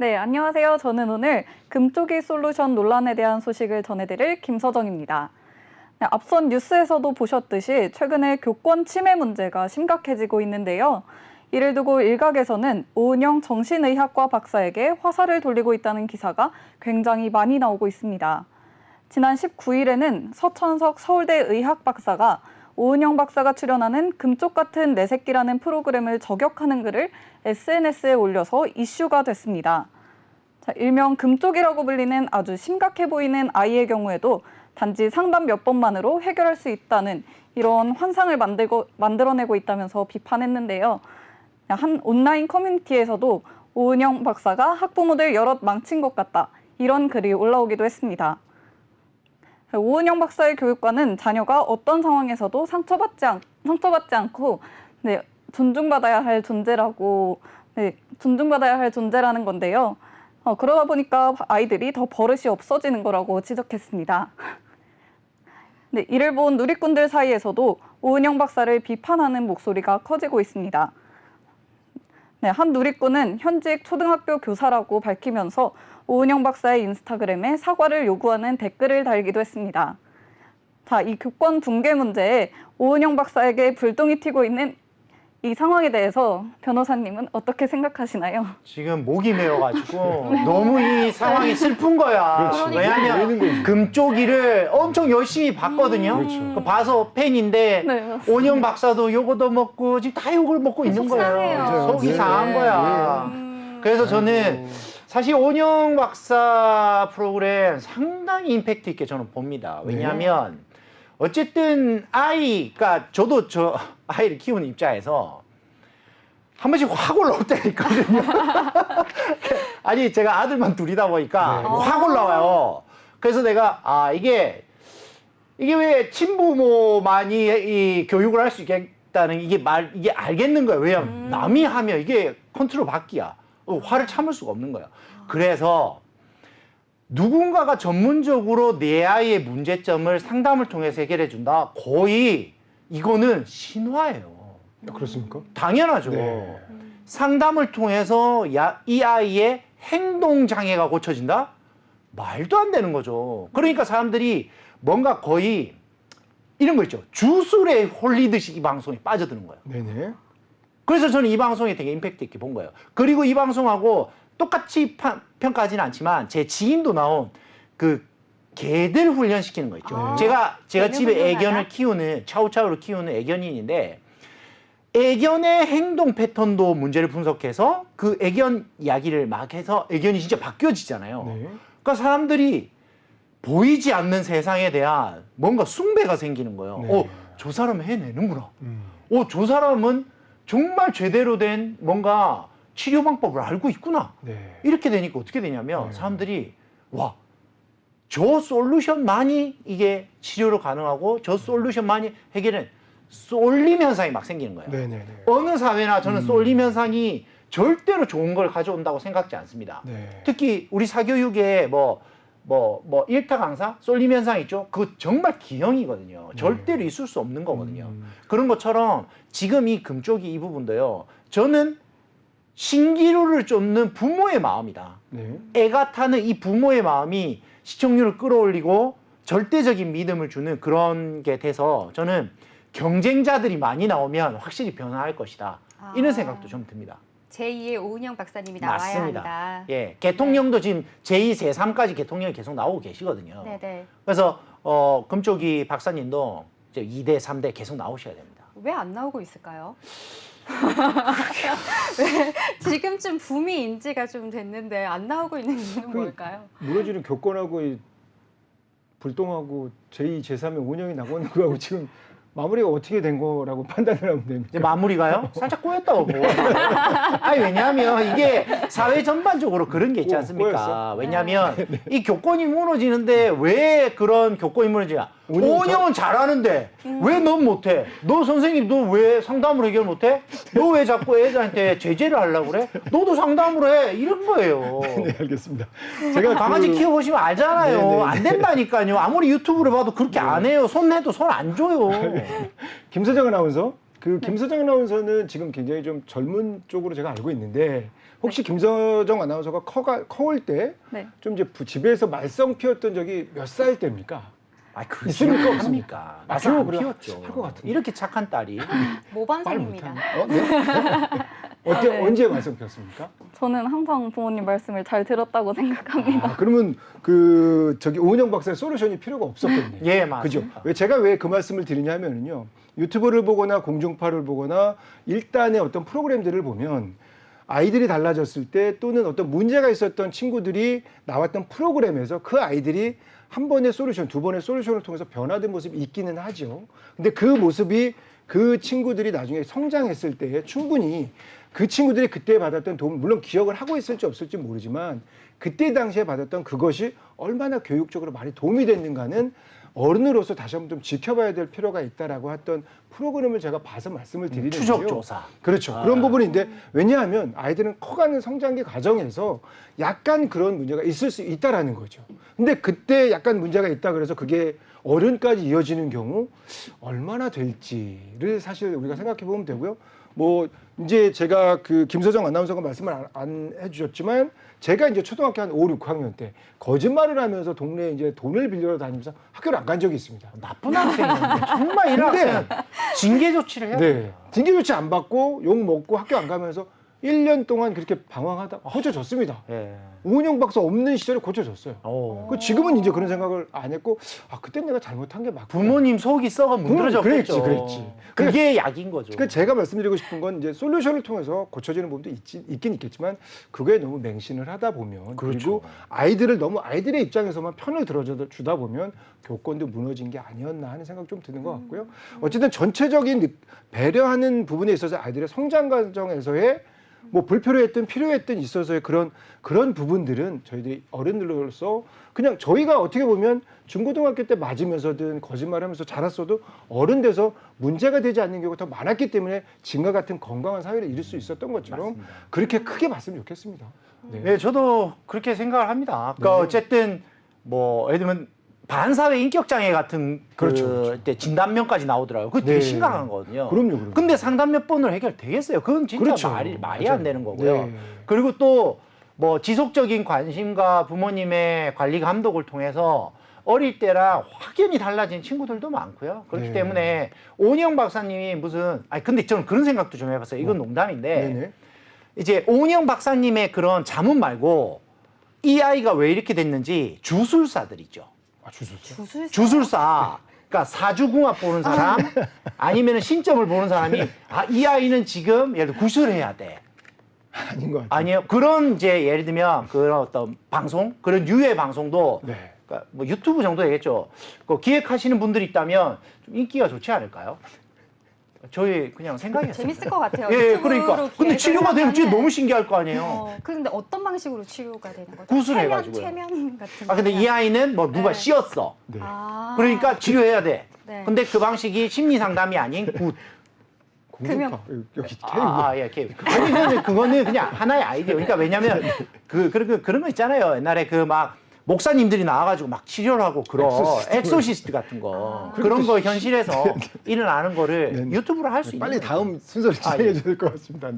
네, 안녕하세요. 저는 오늘 금쪽이 솔루션 논란에 대한 소식을 전해드릴 김서정입니다. 네, 앞선 뉴스에서도 보셨듯이 최근에 교권 침해 문제가 심각해지고 있는데요. 이를 두고 일각에서는 오은영 정신의학과 박사에게 화살을 돌리고 있다는 기사가 굉장히 많이 나오고 있습니다. 지난 19일에는 서천석 서울대 의학 박사가 오은영 박사가 출연하는 금쪽 같은 내 새끼라는 프로그램을 저격하는 글을 SNS에 올려서 이슈가 됐습니다. 자, 일명 금쪽이라고 불리는 아주 심각해 보이는 아이의 경우에도 단지 상담 몇 번만으로 해결할 수 있다는 이런 환상을 만들어내고 있다면서 비판했는데요. 한 온라인 커뮤니티에서도 오은영 박사가 학부모들 여럿 망친 것 같다, 이런 글이 올라오기도 했습니다. 오은영 박사의 교육과는 자녀가 어떤 상황에서도 상처받지 않고 존중받아야 할 존재라는 건데요. 그러다 보니까 아이들이 더 버릇이 없어지는 거라고 지적했습니다. 네, 이를 본 누리꾼들 사이에서도 오은영 박사를 비판하는 목소리가 커지고 있습니다. 네, 한 누리꾼은 현직 초등학교 교사라고 밝히면서 오은영 박사의 인스타그램에 사과를 요구하는 댓글을 달기도 했습니다. 자, 이 교권 붕괴 문제에 오은영 박사에게 불똥이 튀고 있는 이 상황에 대해서 변호사님은 어떻게 생각하시나요? 지금 목이 메어가지고 너무 이 상황이 슬픈 거야. 그렇지. 왜냐하면 금쪽이를 엄청 열심히 봤거든요. 그렇죠. 봐서 팬인데 네, 맞습니다. 오은영 박사도 요거도 먹고 지금 다 욕을 먹고 있는 거예요. 맞아요. 속이 네. 상한 거야. 그래서 저는 사실 오은영 박사 프로그램 상당히 임팩트 있게 저는 봅니다. 왜냐하면 어쨌든 그러니까 저도 저 아이를 키우는 입장에서 한 번씩 확 올라올 때가 있거든요. 아니 제가 아들만 둘이다 보니까 확 올라와요. 그래서 내가 이게 왜 친부모만이 이 교육을 할 수 있겠다는 이게 알겠는 거예요. 왜냐면 남이 하면 이게 컨트롤 받기야. 화를 참을 수가 없는 거예요. 그래서 누군가가 전문적으로 내 아이의 문제점을 상담을 통해서 해결해 준다. 거의 이거는 신화예요. 그렇습니까? 당연하죠. 네. 상담을 통해서 이 아이의 행동 장애가 고쳐진다? 말도 안 되는 거죠. 그러니까 사람들이 뭔가 거의 이런 거 있죠. 주술에 홀리듯이 이 방송에 빠져드는 거예요. 네네. 그래서 저는 이 방송이 되게 임팩트 있게 본 거예요. 그리고 이 방송하고 똑같이 평가하지는 않지만 제 지인도 나온 그 개들 훈련시키는 거 있죠. 제가 집에 애견을 키우는 차우차우를 키우는 애견인인데 애견의 행동 패턴도 문제를 분석해서 그 애견 이야기를 막 해서 애견이 진짜 바뀌어지잖아요. 네. 그러니까 사람들이 보이지 않는 세상에 대한 뭔가 숭배가 생기는 거예요. 네. 저 사람은 해내는구나. 저 사람은 정말 제대로 된 뭔가 치료 방법을 알고 있구나. 네. 이렇게 되니까 어떻게 되냐면 사람들이 저 솔루션만이 이게 치료로 가능하고 저 솔루션만이 해결은 쏠림 현상이 막 생기는 거예요. 네네네. 어느 사회나 저는 쏠림 현상이 절대로 좋은 걸 가져온다고 생각지 않습니다. 네. 특히 우리 사교육에 일타 강사 쏠림 현상 있죠. 그 정말 기형이거든요. 절대로 있을 수 없는 거거든요. 그런 것처럼 지금 이 금쪽이 이 부분도요. 저는 신기루를 쫓는 부모의 마음이다. 네. 애가 타는 이 부모의 마음이 시청률을 끌어올리고 절대적인 믿음을 주는 그런 게 돼서 저는 경쟁자들이 많이 나오면 확실히 변화할 것이다. 이런 생각도 좀 듭니다. 제2의 오은영 박사님이 나와야 맞습니다. 한다. 예, 개통령도 지금 제2, 제3까지 개통령이 계속 나오고 계시거든요. 네네. 그래서 금쪽이 박사님도 이제 2대, 3대 계속 나오셔야 됩니다. 왜 안 나오고 있을까요? 왜 지금쯤 붐이 인지가 좀 됐는데 안 나오고 있는 이유는 뭘까요? 무너지는 교권하고 이 불똥하고 제2, 제3의 운영이 나오는 거하고 지금 마무리가 어떻게 된 거라고 판단을 하면 됩니까? 이제 마무리가요? 살짝 꼬였다고 보고. 아니, 왜냐하면 이게 사회 전반적으로 그런 게 있지 않습니까? 꼬였어? 왜냐하면 이 교권이 무너지는데 왜 그런 교권이 무너지냐? 오은영은 잘하는데 왜 넌 못해? 너 선생님 너 왜 상담으로 해결 못해? 너 왜 자꾸 애들한테 제재를 하려고 그래? 너도 상담으로 해. 이런 거예요. 네, 알겠습니다. 제가 강아지 키워보시면 알잖아요. 네네네. 안 된다니까요. 아무리 유튜브를 봐도 그렇게 안 해요. 손 내도 손 안 줘요. 김서정 아나운서. 김서정 아나운서는 지금 굉장히 좀 젊은 쪽으로 제가 알고 있는데 혹시 김서정 아나운서가 커올 때 좀 네. 이제 집에서 말썽 피웠던 적이 몇 살 때입니까? 아, 그 있습니까? 없습니까? 아, 말썽 안 그래요? 피웠죠. 할것 같은데. 이렇게 착한 딸이. 말 모반생입니다. 못하는. 어때? 네. 언제 말썽 피웠습니까? 저는 항상 부모님 말씀을 잘 들었다고 생각합니다. 아, 그러면 저기 오은영 박사의 솔루션이 필요가 없었겠네요. 예, 그죠? 맞습니다. 제가 왜 그 말씀을 드리냐면요. 유튜브를 보거나 공중파를 보거나 일단의 어떤 프로그램들을 보면 아이들이 달라졌을 때 또는 어떤 문제가 있었던 친구들이 나왔던 프로그램에서 그 아이들이 한 번의 솔루션, 두 번의 솔루션을 통해서 변화된 모습이 있기는 하죠. 근데 그 모습이 그 친구들이 나중에 성장했을 때에 충분히 그 친구들이 그때 받았던 도움, 물론 기억을 하고 있을지 없을지 모르지만 그때 당시에 받았던 그것이 얼마나 교육적으로 많이 도움이 됐는가는 어른으로서 다시 한번 좀 지켜봐야 될 필요가 있다라고 했던 프로그램을 제가 봐서 말씀을 드리는데요. 추적 조사. 그렇죠. 그런 부분인데 왜냐하면 아이들은 커가는 성장기 과정에서 약간 그런 문제가 있을 수 있다라는 거죠. 근데 그때 약간 문제가 있다 그래서 그게 어른까지 이어지는 경우 얼마나 될지를 사실 우리가 생각해 보면 되고요. 뭐 이제 제가 그 김서정 아나운서가 말씀을 안 해주셨지만 제가 이제 초등학교 한 5, 6학년 때 거짓말을 하면서 동네에 이제 돈을 빌려 다니면서 학교를 안 간 적이 있습니다. 나쁜 학생인데 정말 이런 학생은 징계 조치를 해야 돼요. 네. 징계 조치 안 받고 욕 먹고 학교 안 가면서 1년 동안 그렇게 방황하다 고쳐졌습니다. 예. 오은영 박사 없는 시절에 고쳐졌어요. 오. 그 지금은 이제 그런 생각을 안 했고 그때 내가 잘못한 게 맞구나. 부모님 속이 썩어 문드러졌겠죠. 그랬지. 그게 약인 거죠. 그러니까 제가 말씀드리고 싶은 건 이제 솔루션을 통해서 고쳐지는 부분도 있긴 있겠지만 그거에 너무 맹신을 하다 보면 그렇죠. 그리고 아이들을 너무 아이들의 입장에서만 편을 들어주다 보면 교권도 무너진 게 아니었나 하는 생각 좀 드는 것 같고요. 어쨌든 전체적인 배려하는 부분에 있어서 아이들의 성장 과정에서의 뭐 불필요했든 필요했든 있어서의 그런 부분들은 저희들이 어른들로서 그냥 저희가 어떻게 보면 중고등학교 때 맞으면서든 거짓말하면서 자랐어도 어른 돼서 문제가 되지 않는 경우가 더 많았기 때문에 지금과 같은 건강한 사회를 이룰 수 있었던 것처럼 맞습니다. 그렇게 크게 봤으면 좋겠습니다. 네. 네, 저도 그렇게 생각을 합니다. 그러니까 네. 어쨌든 뭐 예를 들면 반사회 인격 장애 같은 그렇죠. 때 진단명까지 나오더라고요. 그거 되게 네. 심각한 거거든요. 그럼요. 근데 상담 몇 번으로 해결되겠어요? 그건 진짜 그렇죠. 말이 맞아요. 안 되는 거고요. 네. 그리고 또 뭐 지속적인 관심과 부모님의 관리 감독을 통해서 어릴 때랑 확연히 달라진 친구들도 많고요. 그렇기 네. 때문에 오은영 박사님이 근데 저는 그런 생각도 좀 해봤어요. 이건 농담인데 네네. 이제 오은영 박사님의 그런 자문 말고 이 아이가 왜 이렇게 됐는지 주술사들이죠. 주술사. 주술사. 그러니까 사주궁합 보는 사람 아니면 신점을 보는 사람이 이 아이는 지금 예를 들어 구술해야 돼. 아닌 것 같아요. 아니요. 그런 이제 예를 들면 그런 어떤 방송, 그런 유해 방송도 네. 그러니까 뭐 유튜브 정도 되겠죠. 그 기획하시는 분들이 있다면 좀 인기가 좋지 않을까요? 저희 그냥 생각이었어요. 재밌을 것 같아요. 예, 유튜브로 그러니까. 근데 기획을 치료가 되면 진짜 하면은 너무 신기할 거 아니에요. 근데 어떤 방식으로 치료가 되는 거죠? 구술해가지고요. 최면 같은 근데 이 거요? 아이는 뭐 누가 네. 씌었어. 네. 그러니까 치료해야 돼. 네. 근데 그 방식이 심리 상담이 아닌 굿. 공중파. 여기 예, 케이블. 아니, 그거는 그냥 하나의 아이디어. 그러니까 왜냐면 그런 거 있잖아요. 옛날에 그 막 목사님들이 나와가지고 막 치료를 하고 그런 엑소시스트 같은 거 그런 거 현실에서 일어나는 거를 네. 유튜브로 할 수 있는 빨리 거예요. 다음 순서를 진행해 줘야 될 것 같습니다.